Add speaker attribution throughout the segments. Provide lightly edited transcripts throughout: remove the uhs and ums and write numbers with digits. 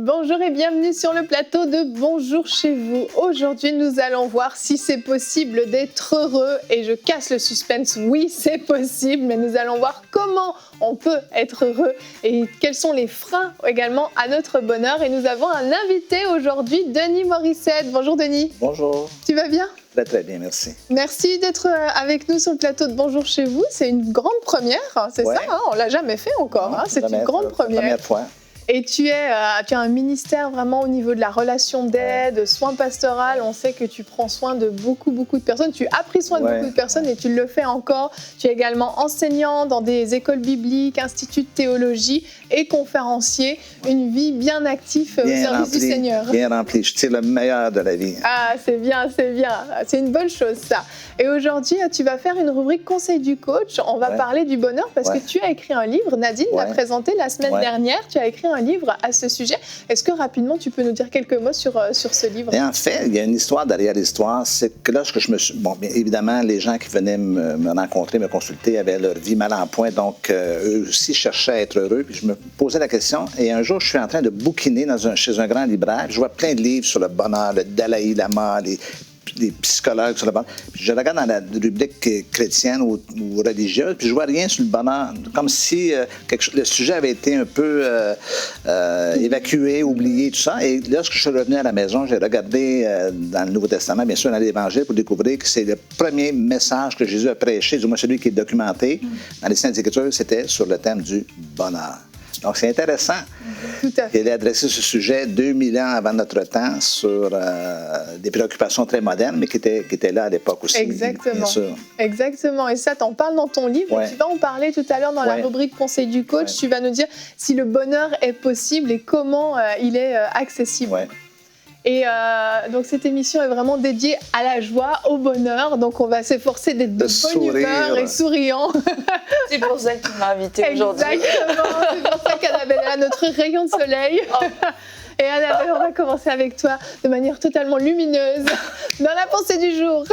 Speaker 1: Bonjour et bienvenue sur le plateau de Bonjour chez vous. Aujourd'hui, nous allons voir si c'est possible d'être heureux. Et je casse le suspense, oui, c'est possible, mais nous allons voir comment on peut être heureux et quels sont les freins également à notre bonheur. Et nous avons un invité aujourd'hui, Denis Morissette. Bonjour Denis.
Speaker 2: Bonjour.
Speaker 1: Tu vas bien ?
Speaker 2: Très très bien, merci.
Speaker 1: Merci d'être avec nous sur le plateau de Bonjour chez vous. C'est une grande première, c'est ça, hein, on ne l'a jamais fait encore,
Speaker 2: Non,
Speaker 1: c'est une grande première
Speaker 2: fois.
Speaker 1: Et tu as un ministère vraiment au niveau de la relation d'aide, soins pastoral. On sait que tu prends soin de beaucoup de personnes. Tu as pris soin de beaucoup de personnes et tu le fais encore. Tu es également enseignant dans des écoles bibliques, instituts de théologie et conférencier. Une vie bien active au service du Seigneur.
Speaker 2: Bien remplie. Je tire le meilleur de la vie.
Speaker 1: Ah, c'est bien, c'est bien. C'est une bonne chose, ça. Et aujourd'hui, tu vas faire une rubrique Conseil du coach. On va parler du bonheur parce que tu as écrit un livre. Nadine l'a présenté la semaine dernière. Tu as écrit un livre à ce sujet. Est-ce que rapidement, tu peux nous dire quelques mots sur ce livre?
Speaker 2: Et en fait, il y a une histoire derrière l'histoire. C'est que lorsque je me suis... Bon, bien évidemment, les gens qui venaient me rencontrer, me consulter, avaient leur vie mal en point. Donc, eux aussi cherchaient à être heureux. Puis je me posais la question. Et un jour, je suis en train de bouquiner chez un grand libraire. Je vois plein de livres sur le bonheur, le Dalai Lama, les psychologues sur le bonheur. Puis je regarde dans la rubrique chrétienne ou religieuse, puis je vois rien sur le bonheur. Comme si le sujet avait été un peu évacué, oublié, tout ça. Et lorsque je suis revenu à la maison, j'ai regardé dans le Nouveau Testament, bien sûr, dans l'Évangile, pour découvrir que c'est le premier message que Jésus a prêché, du moins celui qui est documenté dans les Saintes Écritures, c'était sur le thème du bonheur. Donc, c'est intéressant qu'elle ait adressé ce sujet 2000 ans avant notre temps sur des préoccupations très modernes, mais qui étaient là à l'époque aussi.
Speaker 1: Exactement.
Speaker 2: Bien sûr.
Speaker 1: Exactement. Et ça, t'en parles dans ton livre. Tu vas en parler tout à l'heure dans la rubrique Conseil du coach. Tu vas nous dire si le bonheur est possible et comment il est accessible. Et donc cette émission est vraiment dédiée à la joie, au bonheur. Donc on va s'efforcer d'être de bonne humeur et souriant.
Speaker 3: C'est pour ça que tu m'as invitée aujourd'hui.
Speaker 1: Exactement, c'est pour ça qu'Annabelle est là, notre rayon de soleil. Et Annabelle, on va commencer avec toi de manière totalement lumineuse dans la pensée du jour.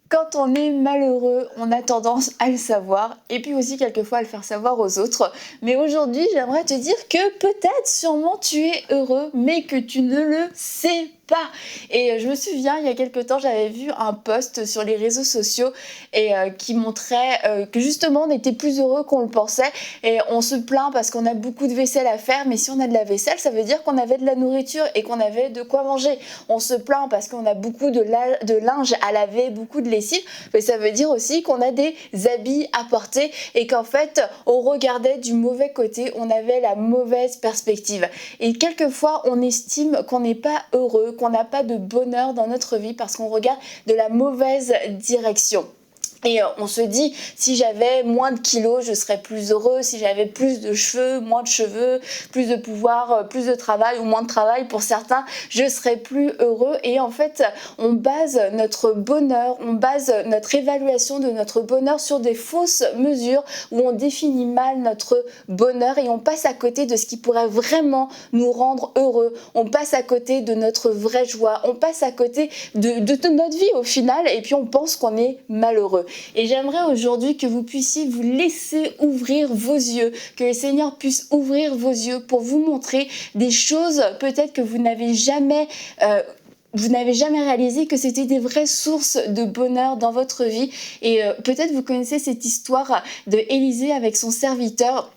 Speaker 3: Quand on est malheureux, on a tendance à le savoir et puis aussi quelquefois à le faire savoir aux autres. Mais aujourd'hui, j'aimerais te dire que peut-être, sûrement, tu es heureux, mais que tu ne le sais pas. Et je me souviens, il y a quelque temps, j'avais vu un post sur les réseaux sociaux et qui montrait que justement, on était plus heureux qu'on le pensait. Et on se plaint parce qu'on a beaucoup de vaisselle à faire, mais si on a de la vaisselle, ça veut dire qu'on avait de la nourriture et qu'on avait de quoi manger. On se plaint parce qu'on a beaucoup de linge à laver, beaucoup de lessive, mais ça veut dire aussi qu'on a des habits à porter et qu'en fait, on regardait du mauvais côté, on avait la mauvaise perspective. Et quelquefois, on estime qu'on n'est pas heureux, qu'on n'a pas de bonheur dans notre vie parce qu'on regarde de la mauvaise direction. Et on se dit, si j'avais moins de kilos, je serais plus heureux. Si j'avais plus de cheveux, moins de cheveux, plus de pouvoir, plus de travail ou moins de travail pour certains, je serais plus heureux. Et en fait, on base notre bonheur, on base notre évaluation de notre bonheur sur des fausses mesures où on définit mal notre bonheur et on passe à côté de ce qui pourrait vraiment nous rendre heureux. On passe à côté de notre vraie joie. On passe à côté de notre vie au final et puis on pense qu'on est malheureux. Et j'aimerais aujourd'hui que vous puissiez vous laisser ouvrir vos yeux, que le Seigneur puisse ouvrir vos yeux pour vous montrer des choses peut-être que vous n'avez jamais réalisé que c'était des vraies sources de bonheur dans votre vie. Et peut-être vous connaissez cette histoire de Élisée avec son serviteur.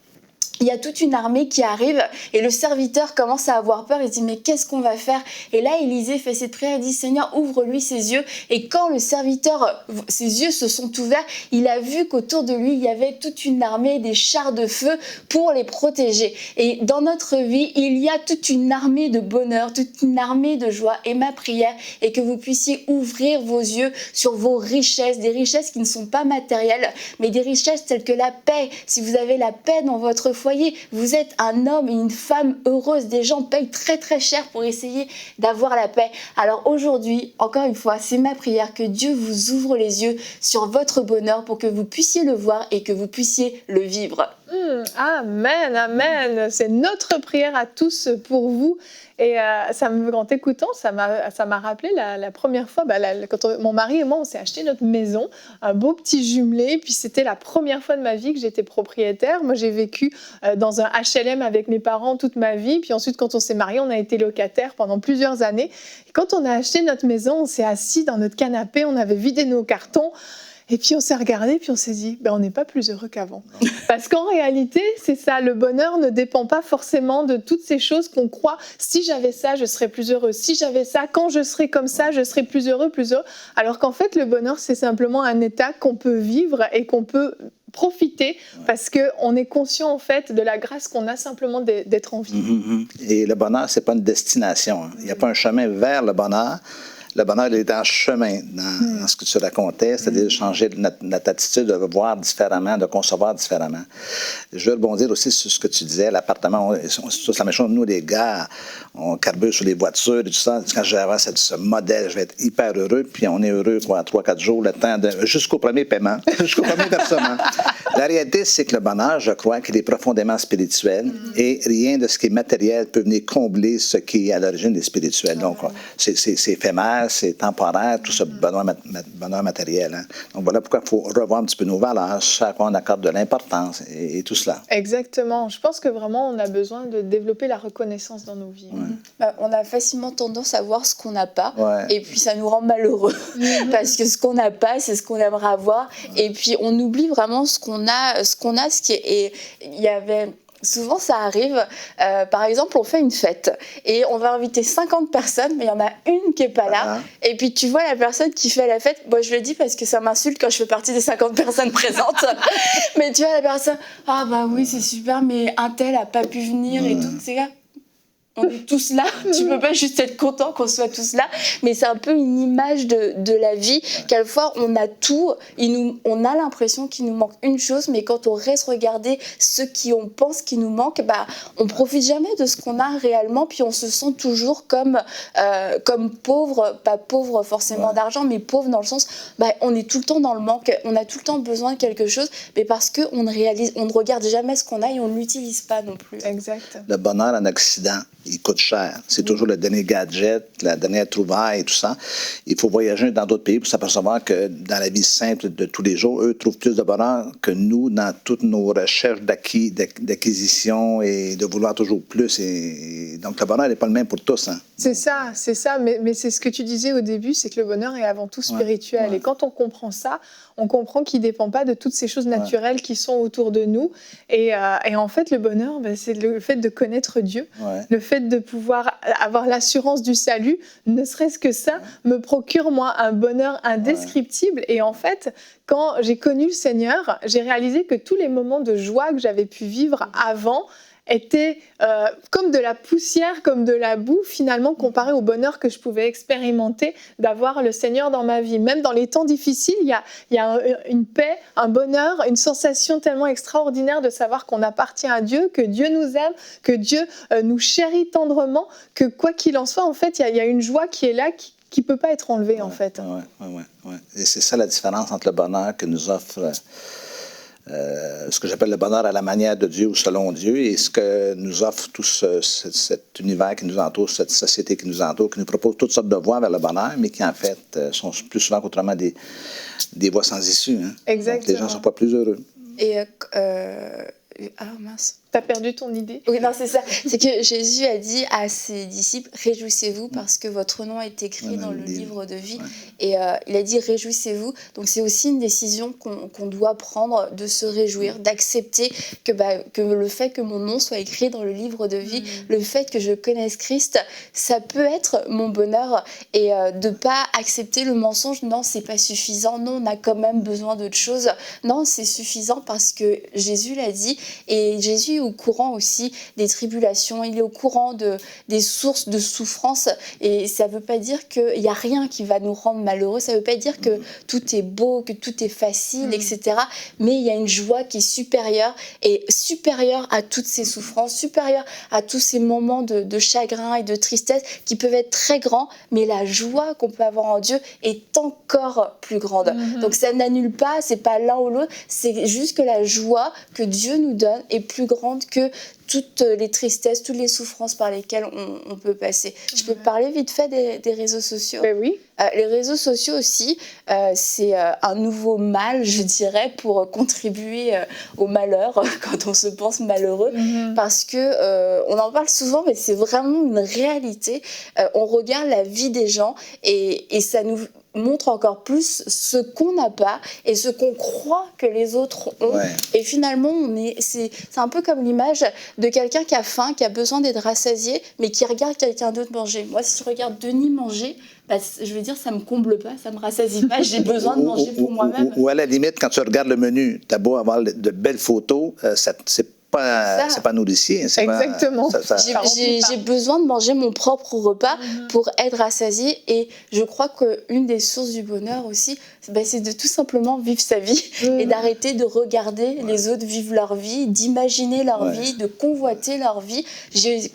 Speaker 3: Il y a toute une armée qui arrive et le serviteur commence à avoir peur. Il dit mais qu'est-ce qu'on va faire? Et là Élisée fait cette prière, il dit Seigneur ouvre-lui ses yeux. Et quand le serviteur, ses yeux se sont ouverts, il a vu qu'autour de lui il y avait toute une armée, des chars de feu pour les protéger. Et dans notre vie il y a toute une armée de bonheur, toute une armée de joie. Et ma prière est que vous puissiez ouvrir vos yeux sur vos richesses, des richesses qui ne sont pas matérielles, mais des richesses telles que la paix. Si vous avez la paix dans votre foi, vous êtes un homme et une femme heureuse. Des gens payent très très cher pour essayer d'avoir la paix. Alors aujourd'hui, encore une fois, c'est ma prière que Dieu vous ouvre les yeux sur votre bonheur pour que vous puissiez le voir et que vous puissiez le vivre.
Speaker 1: Amen, amen. C'est notre prière à tous pour vous. Et en t'écoutant, ça m'a rappelé la première fois, quand mon mari et moi, on s'est acheté notre maison, un beau petit jumelé, puis c'était la première fois de ma vie que j'étais propriétaire. Moi, j'ai vécu dans un HLM avec mes parents toute ma vie, puis ensuite, quand on s'est mariés, on a été locataire pendant plusieurs années. Et quand on a acheté notre maison, on s'est assis dans notre canapé, on avait vidé nos cartons, et puis on s'est regardé, puis on s'est dit, on n'est pas plus heureux qu'avant. Parce qu'en réalité, c'est ça, le bonheur ne dépend pas forcément de toutes ces choses qu'on croit. Si j'avais ça, je serais plus heureux. Si j'avais ça, quand je serais comme ça, je serais plus heureux, plus heureux. Alors qu'en fait, le bonheur, c'est simplement un état qu'on peut vivre et qu'on peut profiter parce qu'on est conscient en fait de la grâce qu'on a simplement d'être en vie.
Speaker 2: Et le bonheur, c'est pas une destination. Il n'y a pas un chemin vers le bonheur. Le bonheur, il est en chemin dans ce que tu racontais, c'est-à-dire de changer notre attitude, de voir différemment, de concevoir différemment. Je veux rebondir aussi sur ce que tu disais, l'appartement, c'est tous la même chose. Nous, les gars, on carbure sur les voitures et tout ça. Quand j'avais ce modèle, je vais être hyper heureux, puis on est heureux 3-4 jours, le temps jusqu'au premier paiement, jusqu'au premier versement. La réalité, c'est que le bonheur, je crois qu'il est profondément spirituel et rien de ce qui est matériel peut venir combler ce qui, à l'origine, est spirituel. Donc, c'est éphémère, c'est temporaire, tout ce bonheur matériel. Hein. Donc, voilà pourquoi il faut revoir un petit peu nos valeurs, à quoi on accorde de l'importance et tout cela.
Speaker 1: Exactement. Je pense que vraiment, on a besoin de développer la reconnaissance dans nos vies.
Speaker 3: On a facilement tendance à voir ce qu'on n'a pas, et puis ça nous rend malheureux. Parce que ce qu'on n'a pas, c'est ce qu'on aimerait avoir. Et puis, on oublie vraiment ce qu'on a, ce qui est... Et il y avait... Souvent, ça arrive, par exemple, on fait une fête et on va inviter 50 personnes, mais il y en a une qui n'est pas là. Et puis, tu vois la personne qui fait la fête, je le dis parce que ça m'insulte quand je fais partie des 50 personnes présentes, mais tu vois la personne, oui, c'est super, mais un tel n'a pas pu venir et tout, c'est là. On est tous là, tu peux pas juste être content qu'on soit tous là, mais c'est un peu une image de la vie. Quelquefois, on a tout, on a l'impression qu'il nous manque une chose, mais quand on reste regarder ce qu'on pense qu'il nous manque, on profite jamais de ce qu'on a réellement, puis on se sent toujours comme pauvre, pas pauvre forcément d'argent, mais pauvre dans le sens, on est tout le temps dans le manque, on a tout le temps besoin de quelque chose, mais parce qu'on ne regarde jamais ce qu'on a et on ne l'utilise pas non plus.
Speaker 1: Exact.
Speaker 2: Le bonheur en Occident, il coûte cher. C'est toujours le dernier gadget, la dernière trouvaille et tout ça. Il faut voyager dans d'autres pays pour s'apercevoir que dans la vie simple de tous les jours, eux trouvent plus de bonheur que nous dans toutes nos recherches d'acquisition et de vouloir toujours plus. Et donc, le bonheur n'est pas le même pour tous. Hein.
Speaker 1: C'est ça. Mais c'est ce que tu disais au début, c'est que le bonheur est avant tout spirituel. Et quand on comprend ça, on comprend qu'il ne dépend pas de toutes ces choses naturelles qui sont autour de nous. Et en fait, le bonheur, c'est le fait de connaître Dieu, le fait de pouvoir avoir l'assurance du salut, ne serait-ce que ça, me procure, moi, un bonheur indescriptible. Et en fait, quand j'ai connu le Seigneur, j'ai réalisé que tous les moments de joie que j'avais pu vivre avant étaient comme de la poussière, comme de la boue, finalement, comparé au bonheur que je pouvais expérimenter d'avoir le Seigneur dans ma vie. Même dans les temps difficiles, il y a une paix, un bonheur, une sensation tellement extraordinaire de savoir qu'on appartient à Dieu, que Dieu nous aime, que Dieu nous chérit tendrement, que quoi qu'il en soit, en fait, il y a une joie qui est là, qui ne peut pas être enlevée, en fait.
Speaker 2: Et c'est ça la différence entre le bonheur que nous offre... ce que j'appelle le bonheur à la manière de Dieu ou selon Dieu, et ce que nous offre tout cet univers qui nous entoure, cette société qui nous entoure, qui nous propose toutes sortes de voies vers le bonheur, mais qui en fait sont plus souvent qu'autrement des voies sans issue. Hein.
Speaker 1: Exactement.
Speaker 2: Donc, les gens ne sont pas plus heureux.
Speaker 3: Et mince.
Speaker 1: T'as perdu ton idée?
Speaker 3: Oui, non, c'est ça. C'est que Jésus a dit à ses disciples, réjouissez-vous parce que votre nom est écrit dans le livre de vie. Et il a dit, réjouissez-vous. Donc, c'est aussi une décision qu'on doit prendre, de se réjouir, d'accepter que le fait que mon nom soit écrit dans le livre de vie, le fait que je connaisse Christ, ça peut être mon bonheur. Et de pas accepter le mensonge, non, c'est pas suffisant. Non, on a quand même besoin d'autre chose. Non, c'est suffisant parce que Jésus l'a dit. Et Jésus au courant aussi des tribulations, il est au courant des sources de souffrance. Et ça ne veut pas dire qu'il n'y a rien qui va nous rendre malheureux, ça ne veut pas dire que tout est beau, que tout est facile, etc. Mais il y a une joie qui est supérieure, et supérieure à toutes ces souffrances, supérieure à tous ces moments de chagrin et de tristesse qui peuvent être très grands, mais la joie qu'on peut avoir en Dieu est encore plus grande. Donc ça n'annule pas, c'est pas l'un ou l'autre, c'est juste que la joie que Dieu nous donne est plus grande que toutes les tristesses, toutes les souffrances par lesquelles on peut passer. Je peux parler vite fait des réseaux sociaux.
Speaker 1: Ben oui.
Speaker 3: Les réseaux sociaux aussi, c'est un nouveau mal, je dirais, pour contribuer au malheur quand on se pense malheureux, parce que on en parle souvent, mais c'est vraiment une réalité. On regarde la vie des gens et ça nous montre encore plus ce qu'on n'a pas et ce qu'on croit que les autres ont. Ouais. Et finalement, c'est un peu comme l'image de quelqu'un qui a faim, qui a besoin d'être rassasié, mais qui regarde quelqu'un d'autre manger. Moi, si je regarde Denis manger, je veux dire, ça me comble pas, ça me rassasie pas, j'ai besoin de manger pour moi-même.
Speaker 2: Ou à la limite, quand tu regardes le menu, t'as beau avoir de belles photos, c'est pas nourricier.
Speaker 1: Exactement.
Speaker 3: J'ai besoin de manger mon propre repas pour être rassasié, et je crois qu'une des sources du bonheur aussi, c'est de tout simplement vivre sa vie et d'arrêter de regarder les autres vivre leur vie, d'imaginer leur vie, de convoiter leur vie.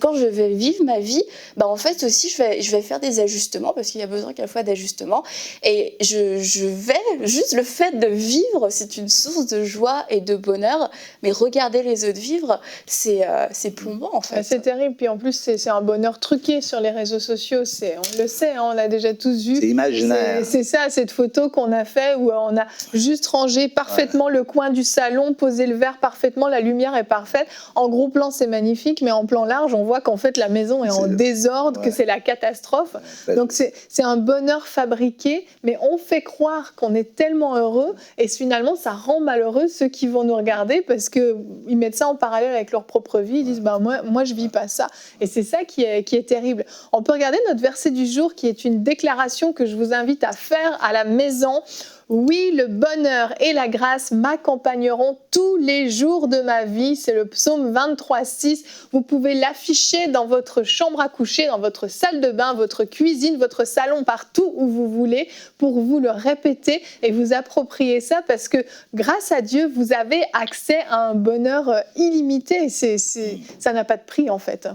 Speaker 3: Quand je vais vivre ma vie, en fait aussi je vais faire des ajustements, parce qu'il y a besoin quelquefois d'ajustements, et je vais, juste le fait de vivre, c'est une source de joie et de bonheur, mais regarder les autres vivre, c'est plombant en fait.
Speaker 1: C'est terrible, puis en plus c'est un bonheur truqué sur les réseaux sociaux, on le sait, on l'a déjà tous vu.
Speaker 2: C'est imaginaire.
Speaker 1: C'est ça, cette photo qu'on a fait où on a juste rangé parfaitement le coin du salon, posé le verre parfaitement, la lumière est parfaite. En gros plan c'est magnifique, mais en plan large on voit qu'en fait la maison est en désordre, que c'est la catastrophe. Donc c'est un bonheur fabriqué, mais on fait croire qu'on est tellement heureux, et finalement ça rend malheureux ceux qui vont nous regarder, parce qu'ils mettent ça en parallèle avec leur propre vie, ils disent moi je vis pas ça, et c'est ça qui est terrible. On peut regarder notre verset du jour, qui est une déclaration que je vous invite à faire à la maison. Oui, le bonheur et la grâce m'accompagneront tous les jours de ma vie. C'est le psaume 23:6. Vous pouvez l'afficher dans votre chambre à coucher, dans votre salle de bain, votre cuisine, votre salon, partout où vous voulez, pour vous le répéter et vous approprier ça, parce que grâce à Dieu, vous avez accès à un bonheur illimité. Ça n'a pas de prix en fait.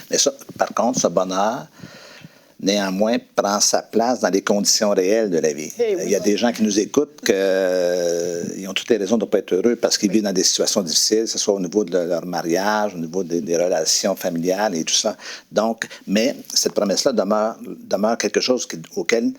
Speaker 2: Mais ça, par contre, ce bonheur, néanmoins, prend sa place dans les conditions réelles de la vie. Il y a des gens qui nous écoutent qui ont toutes les raisons de ne pas être heureux parce qu'ils vivent dans des situations difficiles, que ce soit au niveau de leur mariage, au niveau des relations familiales et tout ça. Donc, mais cette promesse-là demeure quelque chose auquel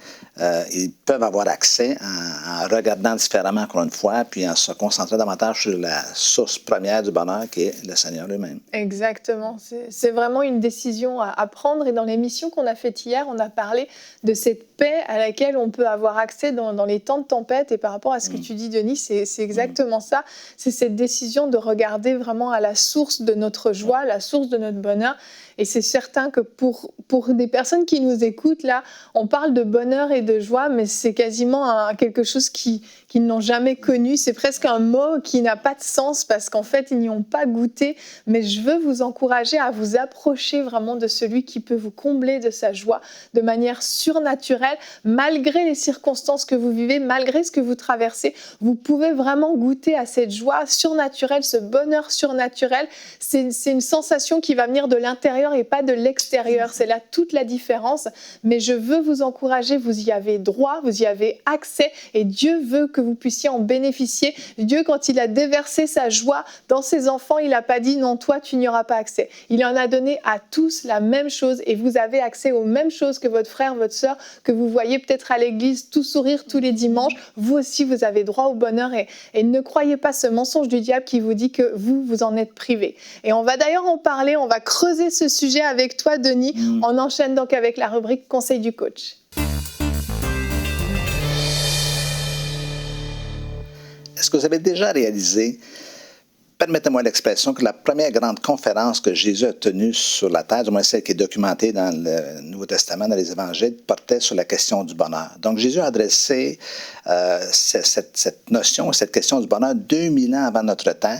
Speaker 2: ils peuvent avoir accès en regardant différemment, encore une fois, puis en se concentrant davantage sur la source première du bonheur, qui est le Seigneur lui-même.
Speaker 1: Exactement. C'est vraiment une décision à prendre. Et dans l'émission qu'on a faite hier, on a parlé de cette paix à laquelle on peut avoir accès dans les temps de tempête. Et par rapport à ce que tu dis, Denis, c'est exactement ça. C'est cette décision de regarder vraiment à la source de notre joie, la source de notre bonheur. Et c'est certain que pour des personnes qui nous écoutent, là, on parle de bonheur et de joie, mais c'est quasiment quelque chose qu'ils n'ont jamais connu. C'est presque un mot qui n'a pas de sens, parce qu'en fait, ils n'y ont pas goûté. Mais je veux vous encourager à vous approcher vraiment de celui qui peut vous combler de sa joie de manière surnaturelle. Malgré les circonstances que vous vivez, malgré ce que vous traversez, vous pouvez vraiment goûter à cette joie surnaturelle, ce bonheur surnaturel. C'est une sensation qui va venir de l'intérieur et pas de l'extérieur. C'est là toute la différence. Mais je veux vous encourager, vous y avez droit, vous y avez accès, et Dieu veut que vous puissiez en bénéficier. Dieu, quand il a déversé sa joie dans ses enfants, il n'a pas dit non, toi tu n'y auras pas accès. Il en a donné à tous la même chose, et vous avez accès aux mêmes choses que votre frère, votre sœur, que vous voyez peut-être à l'église tout sourire tous les dimanches. Vous aussi, vous avez droit au bonheur, et ne croyez pas ce mensonge du diable qui vous dit que vous en êtes privé. Et on va d'ailleurs en parler, on va creuser ce sujet avec toi, Denis. On enchaîne donc avec la rubrique Conseil du coach.
Speaker 2: Est-ce que vous avez déjà réalisé, permettez-moi l'expression, que la première grande conférence que Jésus a tenue sur la terre, du moins celle qui est documentée dans le Nouveau Testament, dans les Évangiles, portait sur la question du bonheur. Donc Jésus a adressé cette notion, cette question du bonheur 2000 ans avant notre temps.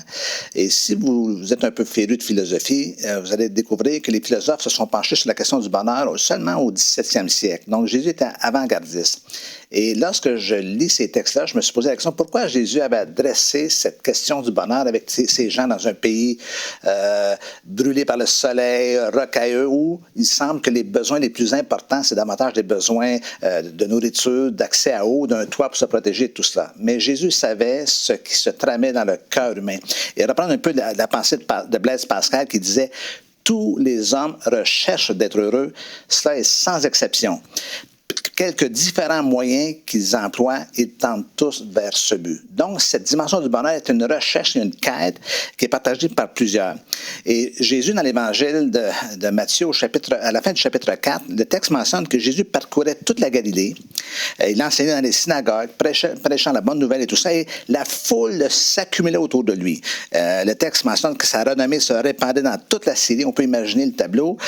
Speaker 2: Et si vous êtes un peu féru de philosophie, vous allez découvrir que les philosophes se sont penchés sur la question du bonheur seulement au 17e siècle. Donc Jésus était avant-gardiste. Et lorsque je lis ces textes-là, je me suis posé la question, pourquoi Jésus avait adressé cette question du bonheur avec ces gens dans un pays brûlé par le soleil, rocailleux, où il semble que les besoins les plus importants, c'est davantage des besoins de nourriture, d'accès à eau, d'un toit pour se protéger de tout cela. Mais Jésus savait ce qui se tramait dans le cœur humain. Et reprendre un peu la pensée de Blaise Pascal qui disait « Tous les hommes recherchent d'être heureux, cela est sans exception. » Quelques différents moyens qu'ils emploient, ils tendent tous vers ce but. Donc, cette dimension du bonheur est une recherche, une quête qui est partagée par plusieurs. Et Jésus, dans l'Évangile de Matthieu, à la fin du chapitre 4, le texte mentionne que Jésus parcourait toute la Galilée. Il enseignait dans les synagogues, prêchant la bonne nouvelle et tout ça, et la foule s'accumulait autour de lui. Le texte mentionne que sa renommée se répandait dans toute la Syrie. On peut imaginer le tableau.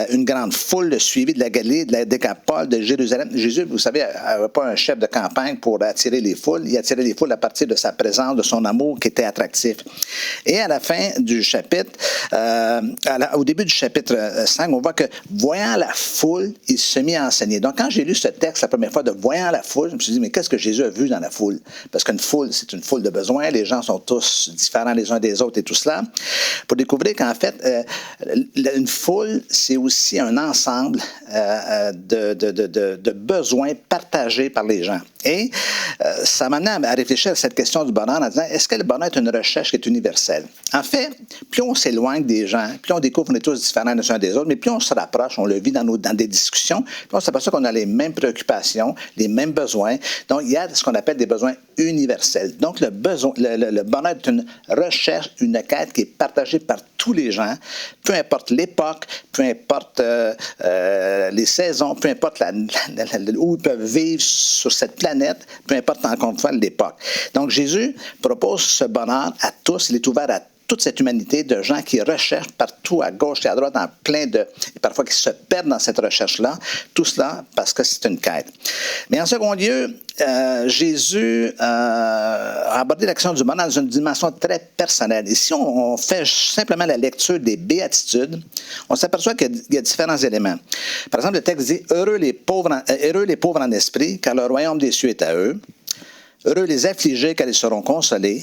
Speaker 2: Une grande foule le suivit de la Galilée, de la Décapole, de Jérusalem. Jésus, vous savez, n'avait pas un chef de campagne pour attirer les foules. Il attirait les foules à partir de sa présence, de son amour qui était attractif. Et à la fin du chapitre, au début du chapitre 5, on voit que, voyant la foule, il se mit à enseigner. Donc, quand j'ai lu ce texte la première fois de voyant la foule, je me suis dit, mais qu'est-ce que Jésus a vu dans la foule? Parce qu'une foule, c'est une foule de besoins. Les gens sont tous différents les uns des autres et tout cela. Pour découvrir qu'en fait, une foule, c'est aussi un ensemble de besoins partagés par les gens. Et ça m'a amené à réfléchir à cette question du bonheur en disant, est-ce que le bonheur est une recherche qui est universelle? En fait, plus on s'éloigne des gens, plus on découvre qu'on est tous différents les uns des autres, mais plus on se rapproche, on le vit dans des discussions, puis on s'aperçoit qu'on a les mêmes préoccupations, les mêmes besoins. Donc, il y a ce qu'on appelle des besoins universels. Donc, le bonheur est une recherche, une quête qui est partagée par tous les gens, peu importe l'époque, peu importe les saisons, peu importe où ils peuvent vivre sur cette planète, peu importe encore une fois l'époque. Donc Jésus propose ce bonheur à tous, il est ouvert à toute cette humanité de gens qui recherchent partout à gauche et à droite, et parfois qui se perdent dans cette recherche-là, tout cela parce que c'est une quête. Mais en second lieu, Jésus a abordé la question du bonheur dans une dimension très personnelle. Et si on fait simplement la lecture des béatitudes, on s'aperçoit qu'il y a différents éléments. Par exemple, le texte dit « Heureux les pauvres en esprit, car le royaume des cieux est à eux. Heureux les affligés, car ils seront consolés.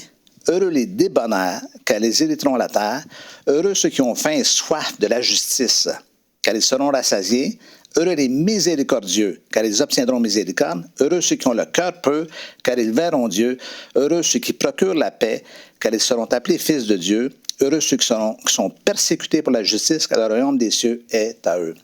Speaker 2: Heureux les débonnaires, car ils hériteront la terre. Heureux ceux qui ont faim et soif de la justice, car ils seront rassasiés. Heureux les miséricordieux, car ils obtiendront miséricorde. Heureux ceux qui ont le cœur pur, car ils verront Dieu. Heureux ceux qui procurent la paix, car ils seront appelés fils de Dieu. Heureux ceux qui sont persécutés pour la justice, car le royaume des cieux est à eux. »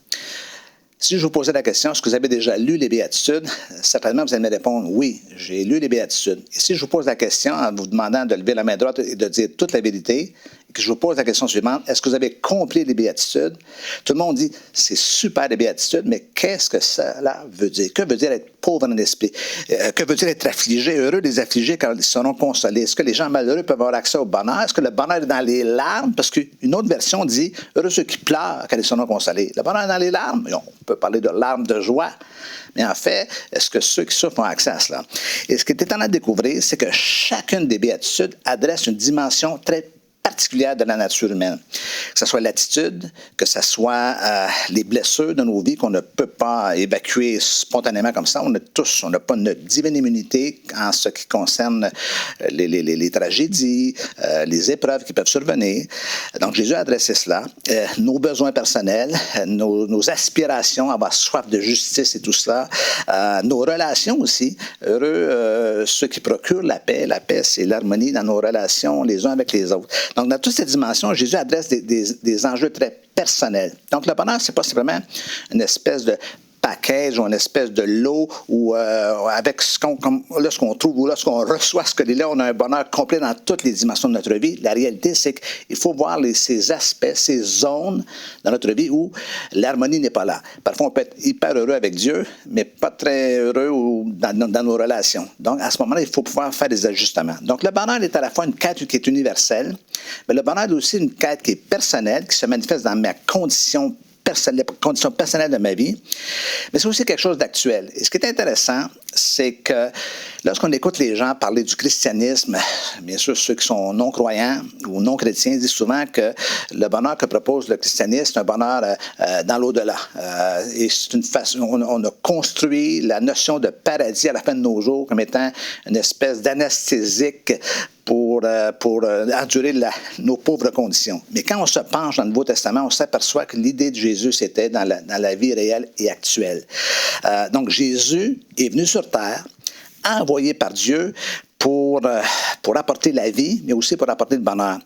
Speaker 2: Si je vous posais la question, est-ce que vous avez déjà lu les Béatitudes? Certainement, vous allez me répondre, oui, j'ai lu les Béatitudes. Et si je vous pose la question en vous demandant de lever la main droite et de dire toute la vérité, et que je vous pose la question suivante, est-ce que vous avez compris les Béatitudes? Tout le monde dit, c'est super les Béatitudes, mais qu'est-ce que cela veut dire? Que veut dire être pauvre en esprit? Que veut dire être affligé? Heureux les affligés car ils seront consolés. Est-ce que les gens malheureux peuvent avoir accès au bonheur? Est-ce que le bonheur est dans les larmes? Parce qu'une autre version dit, heureux ceux qui pleurent car ils seront consolés. Le bonheur est dans les larmes? On peut parler de larmes de joie. Mais en fait, est-ce que ceux qui souffrent ont accès à cela? Et ce qui est étonnant de découvrir, c'est que chacune des béatitudes adresse une dimension très particulière de la nature humaine. Que ce soit l'attitude, que ce soit les blessures de nos vies qu'on ne peut pas évacuer spontanément comme ça. On n'a pas une divine immunité en ce qui concerne les tragédies, les épreuves qui peuvent survenir. Donc Jésus a adressé cela. Nos besoins personnels, nos aspirations, avoir soif de justice et tout cela. Nos relations aussi. Heureux ceux qui procurent la paix. La paix, c'est l'harmonie dans nos relations les uns avec les autres. Donc, dans toutes ces dimensions, Jésus adresse des enjeux très personnels. Donc, le bonheur, ce n'est pas simplement une espèce de package ou une espèce de lot ou avec ce qu'on trouve ou lorsqu'on reçoit ce que là, on a un bonheur complet dans toutes les dimensions de notre vie. La réalité, c'est qu'il faut voir ces aspects, ces zones dans notre vie où l'harmonie n'est pas là. Parfois, on peut être hyper heureux avec Dieu, mais pas très heureux dans nos relations. Donc, à ce moment-là, il faut pouvoir faire des ajustements. Donc, le bonheur est à la fois une quête qui est universelle, mais le bonheur est aussi une quête qui est personnelle, qui se manifeste dans ma condition personnelle de ma vie, mais c'est aussi quelque chose d'actuel. Et ce qui est intéressant, c'est que lorsqu'on écoute les gens parler du christianisme, bien sûr, ceux qui sont non-croyants ou non-chrétiens disent souvent que le bonheur que propose le christianisme, c'est un bonheur dans l'au-delà. Et c'est une façon, on a construit la notion de paradis à la fin de nos jours comme étant une espèce d'anesthésique pour endurer nos pauvres conditions. Mais quand on se penche dans le Nouveau Testament, on s'aperçoit que l'idée de Jésus, c'était dans la vie réelle et actuelle. Donc, Jésus est venu sur terre, envoyé par Dieu pour apporter la vie, mais aussi pour apporter le bonheur.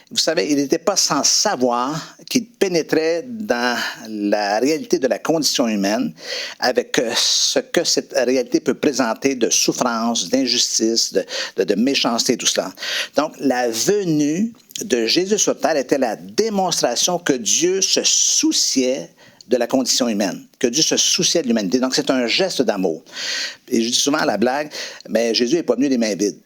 Speaker 2: Vous savez, il n'était pas sans savoir qu'il pénétrait dans la réalité de la condition humaine avec ce que cette réalité peut présenter de souffrance, d'injustice, de méchanceté, tout cela. Donc, la venue de Jésus sur terre était la démonstration que Dieu se souciait de la condition humaine, que Dieu se souciait de l'humanité. Donc, c'est un geste d'amour. Et je dis souvent à la blague, mais Jésus n'est pas venu les mains vides.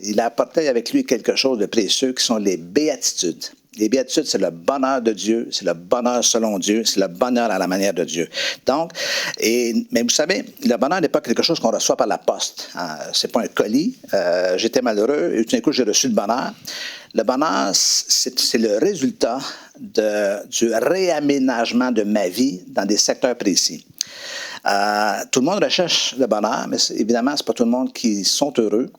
Speaker 2: Il a apporté avec lui quelque chose de précieux qui sont les béatitudes. Les béatitudes, c'est le bonheur de Dieu, c'est le bonheur selon Dieu, c'est le bonheur à la manière de Dieu. Donc, mais vous savez, le bonheur n'est pas quelque chose qu'on reçoit par la poste. C'est pas un colis. J'étais malheureux et tout d'un coup, j'ai reçu le bonheur. Le bonheur, c'est le résultat du réaménagement de ma vie dans des secteurs précis. Tout le monde recherche le bonheur, mais évidemment, ce n'est pas tout le monde qui sont heureux.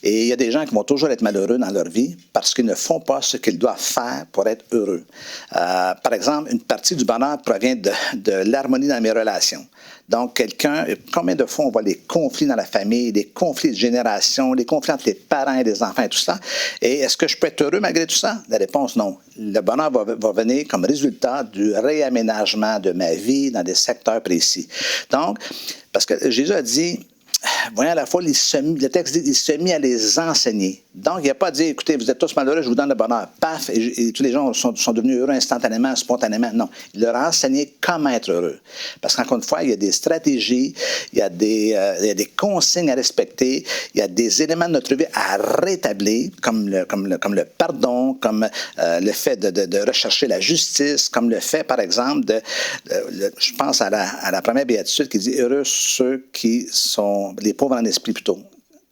Speaker 2: Et il y a des gens qui vont toujours être malheureux dans leur vie parce qu'ils ne font pas ce qu'ils doivent faire pour être heureux. Par exemple, une partie du bonheur provient de l'harmonie dans mes relations. Donc, combien de fois on voit les conflits dans la famille, les conflits de génération, les conflits entre les parents et les enfants et tout ça. Et est-ce que je peux être heureux malgré tout ça? La réponse, non. Le bonheur va venir comme résultat du réaménagement de ma vie dans des secteurs précis. Donc, parce que Jésus a dit, voyant la foule, le texte dit, il se mit à les enseigner. Donc, il n'a pas dit, écoutez, vous êtes tous malheureux, je vous donne le bonheur. Paf, et tous les gens sont devenus heureux instantanément, spontanément. Non, il leur a enseigné comment être heureux. Parce qu'encore une fois, il y a des stratégies, il y a des consignes à respecter, il y a des éléments de notre vie à rétablir, comme le pardon, comme le fait de rechercher la justice, comme le fait, par exemple, je pense à la première béatitude qui dit, heureux ceux qui sont les pauvres en esprit plutôt,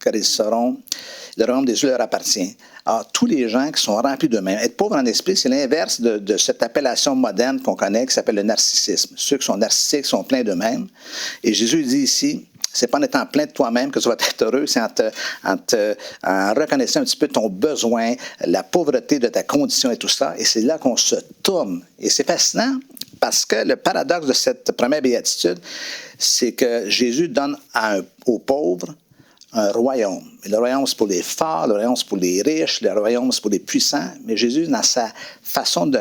Speaker 2: car le royaume des cieux leur appartient. Alors, tous les gens qui sont remplis d'eux-mêmes. Être pauvre en esprit, c'est l'inverse de cette appellation moderne qu'on connaît qui s'appelle le narcissisme. Ceux qui sont narcissiques sont pleins d'eux-mêmes. Et Jésus dit ici, c'est pas en étant plein de toi-même que tu vas être heureux, c'est en reconnaissant un petit peu ton besoin, la pauvreté de ta condition et tout ça. Et c'est là qu'on se tourne. Et c'est fascinant parce que le paradoxe de cette première béatitude, c'est que Jésus donne aux pauvres un royaume. Et le royaume, c'est pour les forts, le royaume, c'est pour les riches, le royaume, c'est pour les puissants. Mais Jésus, dans sa façon de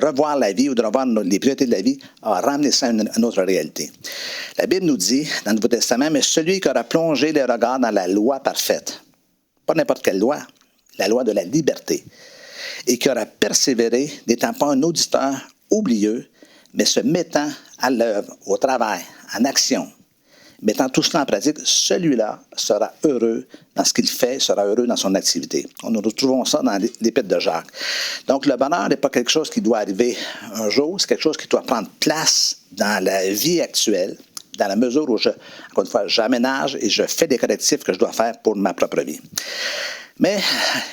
Speaker 2: revoir la vie ou de revoir les priorités de la vie, a ramené ça à une autre réalité. La Bible nous dit, dans le Nouveau Testament, mais celui qui aura plongé les regards dans la loi parfaite, pas n'importe quelle loi, la loi de la liberté, et qui aura persévéré, n'étant pas un auditeur oublieux, mais se mettant à l'œuvre, au travail, en action, mettant tout cela en pratique, celui-là sera heureux dans ce qu'il fait, sera heureux dans son activité. Nous retrouvons ça dans l'Épître de Jacques. Donc, le bonheur n'est pas quelque chose qui doit arriver un jour, c'est quelque chose qui doit prendre place dans la vie actuelle, dans la mesure où encore une fois, j'aménage et je fais des correctifs que je dois faire pour ma propre vie. Mais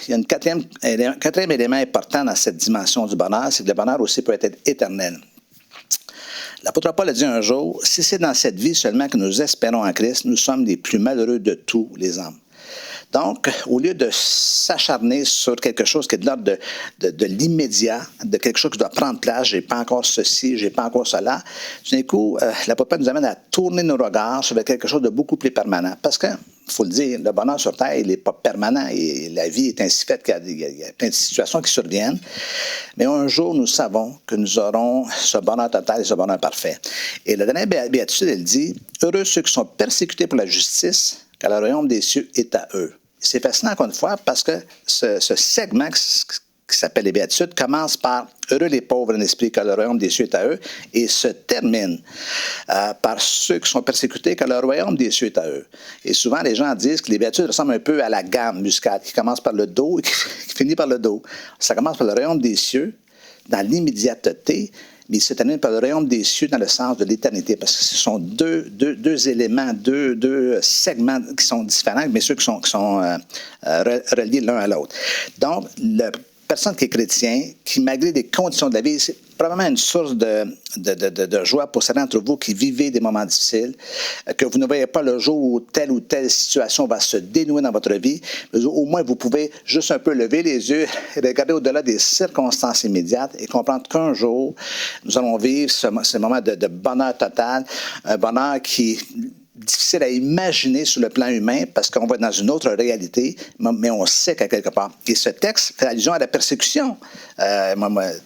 Speaker 2: il y a un quatrième élément important dans cette dimension du bonheur, c'est que le bonheur aussi peut être éternel. L'apôtre Paul a dit un jour, si c'est dans cette vie seulement que nous espérons en Christ, nous sommes les plus malheureux de tous les hommes. Donc, au lieu de s'acharner sur quelque chose qui est de l'ordre de l'immédiat, de quelque chose qui doit prendre place, j'ai pas encore ceci, j'ai pas encore cela, tout d'un coup, l'apôtre nous amène à tourner nos regards sur quelque chose de beaucoup plus permanent. Parce que, il faut le dire, le bonheur sur Terre, il n'est pas permanent et la vie est ainsi faite qu'il y a plein de situations qui surviennent. Mais un jour, nous savons que nous aurons ce bonheur total et ce bonheur parfait. Et la dernière béatitude, elle dit « Heureux ceux qui sont persécutés pour la justice, car le royaume des cieux est à eux. » C'est fascinant, encore une fois, parce que ce segment qui s'appelle les béatitudes commence par « Heureux les pauvres en esprit, car le royaume des cieux est à eux » et se termine par ceux qui sont persécutés, car le royaume des cieux est à eux. Et souvent, les gens disent que les béatitudes ressemblent un peu à la gamme musicale qui commence par le do et qui finit par le do. Ça commence par le royaume des cieux, dans l'immédiateté, mais il se termine par le royaume des cieux dans le sens de l'éternité, parce que ce sont deux éléments, deux segments qui sont différents, mais ceux qui sont reliés l'un à l'autre. Donc, la personne qui est chrétien, qui malgré les conditions de la vie, c'est probablement une source de joie pour certains d'entre vous qui vivez des moments difficiles, que vous ne voyez pas le jour où telle ou telle situation va se dénouer dans votre vie, mais au moins vous pouvez juste un peu lever les yeux et regarder au-delà des circonstances immédiates et comprendre qu'un jour, nous allons vivre ce moment de bonheur total, un bonheur qui difficile à imaginer sur le plan humain parce qu'on va être dans une autre réalité, mais on sait qu'à quelque part. Et ce texte fait allusion à la persécution.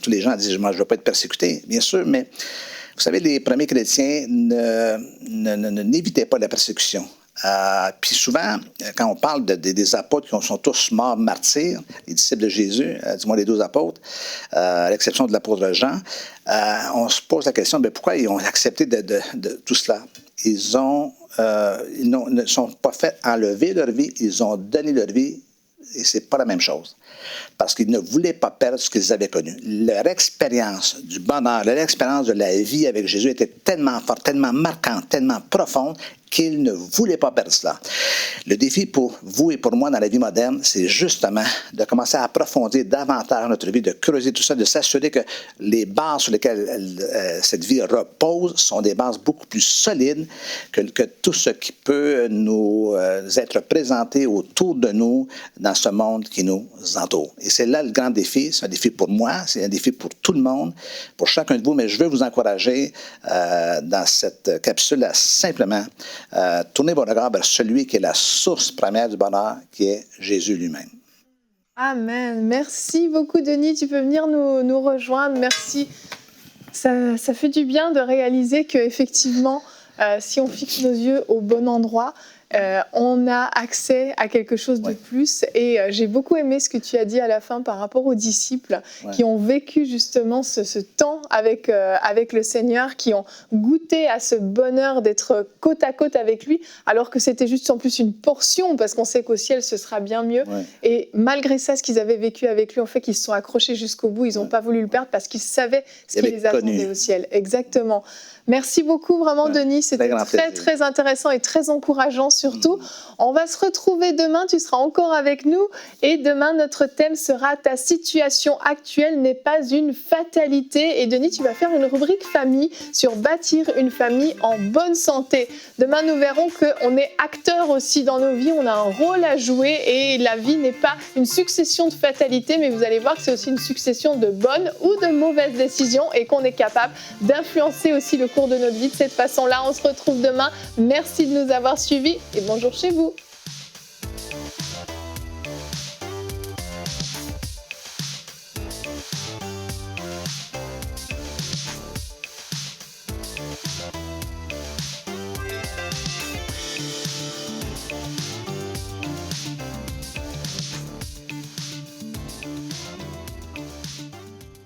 Speaker 2: Tous les gens disent, moi, je ne veux pas être persécuté, bien sûr, mais vous savez, les premiers chrétiens n'évitaient pas la persécution. Puis souvent, quand on parle des apôtres qui sont tous morts martyrs, les disciples de Jésus, du moins les 12 apôtres, à l'exception de l'apôtre Jean, on se pose la question, mais pourquoi ils ont accepté de tout cela? Ils ne sont pas fait enlever leur vie, ils ont donné leur vie, et c'est pas la même chose. Parce qu'ils ne voulaient pas perdre ce qu'ils avaient connu. Leur expérience du bonheur, leur expérience de la vie avec Jésus était tellement forte, tellement marquante, tellement profonde, qu'ils ne voulaient pas perdre cela. Le défi pour vous et pour moi dans la vie moderne, c'est justement de commencer à approfondir davantage notre vie, de creuser tout ça, de s'assurer que les bases sur lesquelles cette vie repose sont des bases beaucoup plus solides que tout ce qui peut nous être présenté autour de nous dans ce monde qui nous entoure. Et c'est là le grand défi. C'est un défi pour moi, c'est un défi pour tout le monde, pour chacun de vous, mais je veux vous encourager dans cette capsule à simplement tournez vos regards vers celui qui est la source première du bonheur, qui est Jésus lui-même.
Speaker 1: Amen. Merci beaucoup, Denis. Tu peux venir nous rejoindre. Merci. Ça fait du bien de réaliser qu'effectivement, si on fixe nos yeux au bon endroit, on a accès à quelque chose de plus. Et j'ai beaucoup aimé ce que tu as dit à la fin par rapport aux disciples qui ont vécu justement ce temps avec le Seigneur, qui ont goûté à ce bonheur d'être côte à côte avec lui, alors que c'était juste en plus une portion, parce qu'on sait qu'au ciel, ce sera bien mieux. Et malgré ça, ce qu'ils avaient vécu avec lui, en fait, qu'ils se sont accrochés jusqu'au bout. Ils n'ont pas voulu le perdre parce qu'ils savaient ce qui les attendait au ciel. Exactement. Merci beaucoup, vraiment, Denis. C'était très, très intéressant et très encourageant, surtout. On va se retrouver demain. Tu seras encore avec nous. Et demain, notre thème sera « Ta situation actuelle n'est pas une fatalité ». Et Denis, tu vas faire une rubrique famille sur bâtir une famille en bonne santé. Demain, nous verrons qu'on est acteur aussi dans nos vies. On a un rôle à jouer et la vie n'est pas une succession de fatalités, mais vous allez voir que c'est aussi une succession de bonnes ou de mauvaises décisions et qu'on est capable d'influencer aussi le cours de notre vie de cette façon-là. On se retrouve demain. Merci de nous avoir suivis et bonjour chez vous.